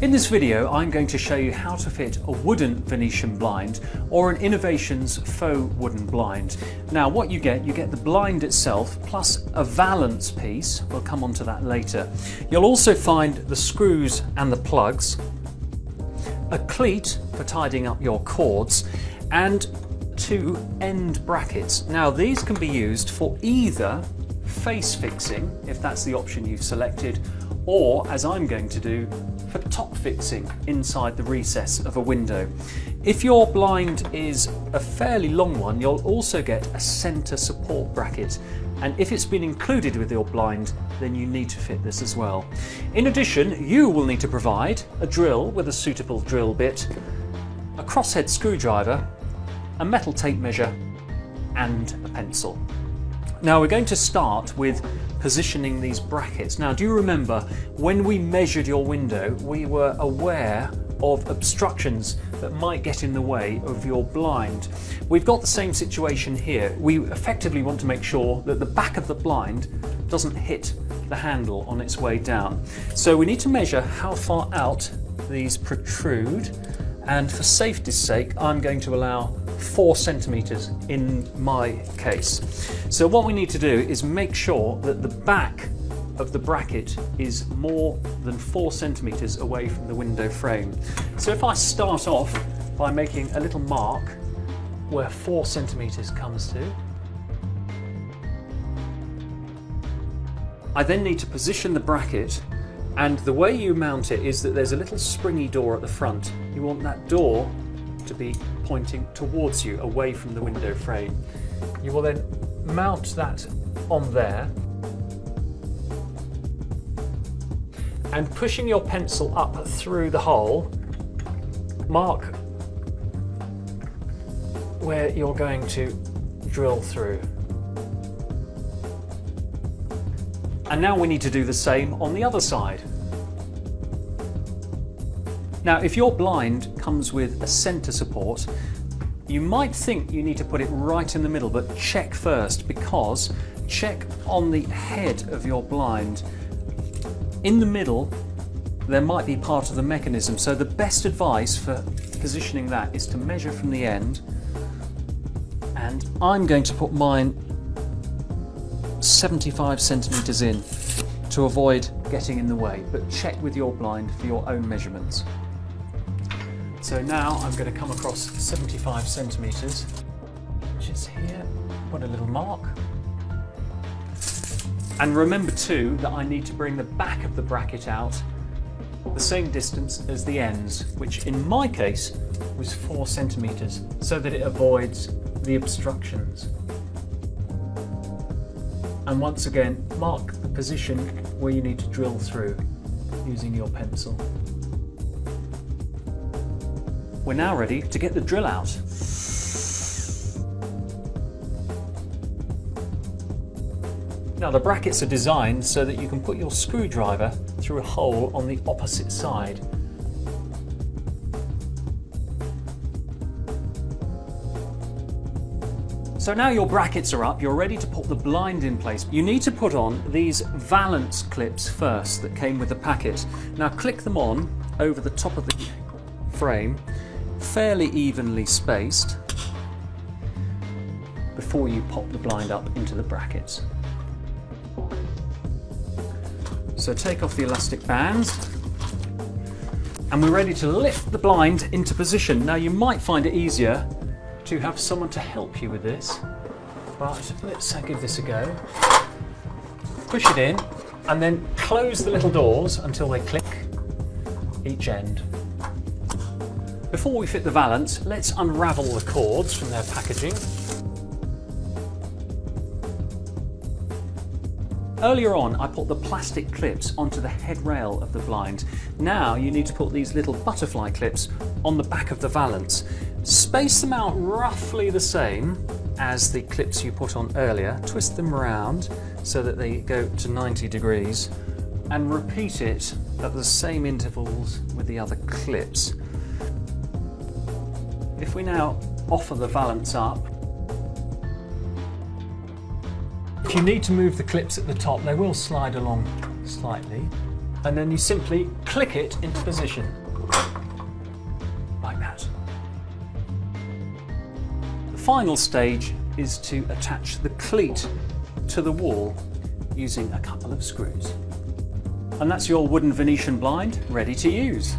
In this video, I'm going to show you how to fit a wooden Venetian blind or an Innovations faux wooden blind. Now what you get the blind itself plus a valance piece, we'll come on to that later. You'll also find the screws and the plugs, a cleat for tidying up your cords, and two end brackets. Now these can be used for either face fixing, if that's the option you've selected, or, as I'm going to do, for top fixing inside the recess of a window. If your blind is a fairly long one, you'll also get a centre support bracket, and if it's been included with your blind, then you need to fit this as well. In addition, you will need to provide a drill with a suitable drill bit, a crosshead screwdriver, a metal tape measure, and a pencil. Now we're going to start with positioning these brackets. Now do you remember when we measured your window, we were aware of obstructions that might get in the way of your blind. We've got the same situation here. We effectively want to make sure that the back of the blind doesn't hit the handle on its way down. So we need to measure how far out these protrude, and for safety's sake I'm going to allow 4 centimeters in my case. So what we need to do is make sure that the back of the bracket is more than 4 centimeters away from the window frame. So if I start off by making a little mark where 4 centimeters comes to, I then need to position the bracket, and the way you mount it is that there's a little springy door at the front. You want that door to be pointing towards you, away from the window frame. You will then mount that on there, and pushing your pencil up through the hole, mark where you're going to drill through. And now we need to do the same on the other side. Now if your blind comes with a centre support, you might think you need to put it right in the middle, but check first, because check on the head of your blind. In the middle there might be part of the mechanism, so the best advice for positioning that is to measure from the end, and I'm going to put mine 75 centimeters in to avoid getting in the way, but check with your blind for your own measurements. So now I'm going to come across 75 centimeters, which is here, put a little mark. And remember too that I need to bring the back of the bracket out the same distance as the ends, which in my case was 4 centimeters, so that it avoids the obstructions. And once again, mark the position where you need to drill through using your pencil. We're now ready to get the drill out. Now the brackets are designed so that you can put your screwdriver through a hole on the opposite side. So now your brackets are up, you're ready to put the blind in place. You need to put on these Valance clips first that came with the packet. Now click them on over the top of the frame, fairly evenly spaced, before you pop the blind up into the brackets. So take off the elastic bands, and we're ready to lift the blind into position. Now you might find it easier to have someone to help you with this, but let's give this a go. Push it in and then close the little doors until they click each end. Before we fit the valance, let's unravel the cords from their packaging. Earlier on I put the plastic clips onto the head rail of the blind. Now you need to put these little butterfly clips on the back of the valance. Space them out roughly the same as the clips you put on earlier. Twist them around so that they go to 90 degrees, and repeat it at the same intervals with the other clips. If we now offer the valance up, if you need to move the clips at the top, they will slide along slightly. and then you simply click it into position, like that. The final stage is to attach the cleat to the wall using a couple of screws. And that's your wooden Venetian blind ready to use.